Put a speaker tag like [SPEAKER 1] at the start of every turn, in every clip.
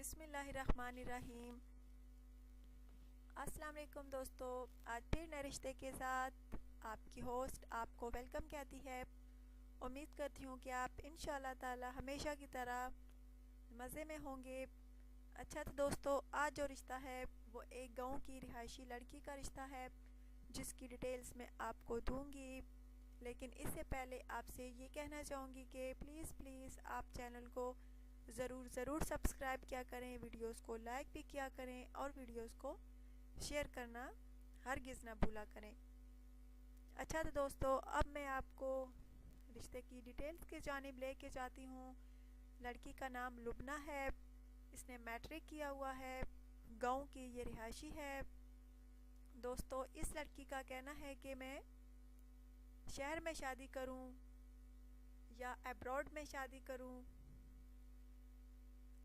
[SPEAKER 1] बिस्मिल्लाहिर्रहमानिर्रहीम। अस्सलाम वालेकुम दोस्तों, आज फिर नए रिश्ते के साथ आपकी होस्ट आपको वेलकम कहती है। उम्मीद करती हूँ कि आप इंशाल्लाह ताला हमेशा की तरह मज़े में होंगे। अच्छा तो दोस्तों, आज जो रिश्ता है वो एक गांव की रिहायशी लड़की का रिश्ता है जिसकी डिटेल्स मैं आपको दूंगी। लेकिन इससे पहले आपसे ये कहना चाहूँगी कि प्लीज़ आप चैनल को ज़रूर सब्सक्राइब किया करें, वीडियोस को लाइक भी किया करें और वीडियोस को शेयर करना हरगिज़ ना भूला करें। अच्छा तो दोस्तों, अब मैं आपको रिश्ते की डिटेल्स की जानिब लेके जाती हूँ। लड़की का नाम लुबना है, इसने मैट्रिक किया हुआ है, गांव की ये रिहायशी है। दोस्तों, इस लड़की का कहना है कि मैं शहर में शादी करूं या अब्रॉड में शादी करूं।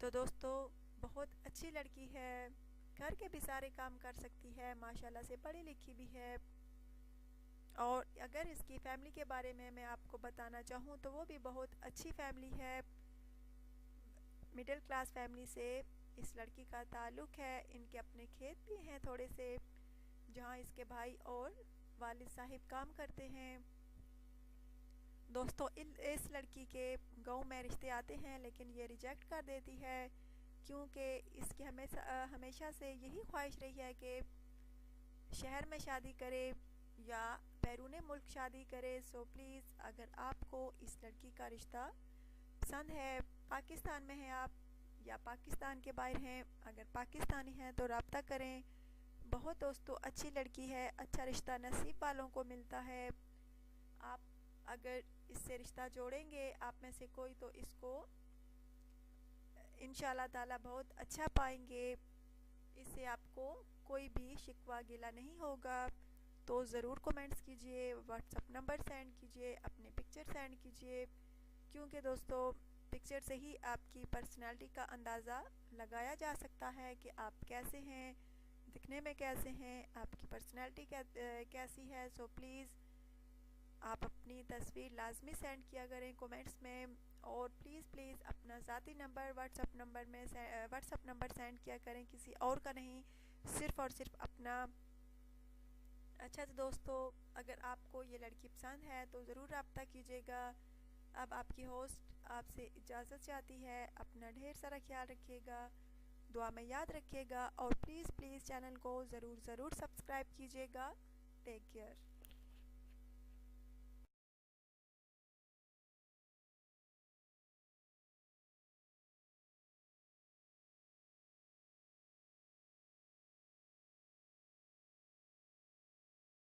[SPEAKER 1] तो दोस्तों, बहुत अच्छी लड़की है, घर के भी सारे काम कर सकती है, माशाल्लाह से पढ़ी लिखी भी है। और अगर इसकी फैमिली के बारे में मैं आपको बताना चाहूँ तो वो भी बहुत अच्छी फैमिली है। मिडिल क्लास फैमिली से इस लड़की का ताल्लुक़ है। इनके अपने खेत भी हैं थोड़े से, जहाँ इसके भाई और वालिद साहिब काम करते हैं। दोस्तों, इस लड़की के गांव में रिश्ते आते हैं लेकिन ये रिजेक्ट कर देती है क्योंकि इसकी हमेशा से यही ख्वाहिश रही है कि शहर में शादी करे या बैरून मुल्क शादी करे। सो प्लीज़, अगर आपको इस लड़की का रिश्ता पसंद है, पाकिस्तान में हैं आप या पाकिस्तान के बाहर हैं, अगर पाकिस्तानी हैं तो रब्ता करें। बहुत दोस्तों अच्छी लड़की है, अच्छा रिश्ता नसीब वालों को मिलता है। आप अगर इससे रिश्ता जोड़ेंगे आप में से कोई, तो इसको इंशाल्लाह ताला बहुत अच्छा पाएंगे। इससे आपको कोई भी शिकवा गिला नहीं होगा। तो ज़रूर कमेंट्स कीजिए, व्हाट्सअप नंबर सेंड कीजिए, अपने पिक्चर सेंड कीजिए, क्योंकि दोस्तों पिक्चर से ही आपकी पर्सनालिटी का अंदाज़ा लगाया जा सकता है कि आप कैसे हैं, दिखने में कैसे हैं, आपकी पर्सनालिटी कैसी है। सो प्लीज़ आप अपनी तस्वीर लाजमी सेंड किया करें कमेंट्स में। और प्लीज़ अपना ज़ाती नंबर व्हाट्सअप नंबर सेंड किया करें, किसी और का नहीं, सिर्फ़ और सिर्फ अपना। अच्छा तो दोस्तों, अगर आपको ये लड़की पसंद है तो ज़रूर रब्ता कीजिएगा। अब आपकी होस्ट आपसे इजाज़त चाहती है। अपना ढेर सारा ख्याल रखिएगा, दुआ में याद रखिएगा और प्लीज़ चैनल को ज़रूर सब्सक्राइब कीजिएगा। Take care.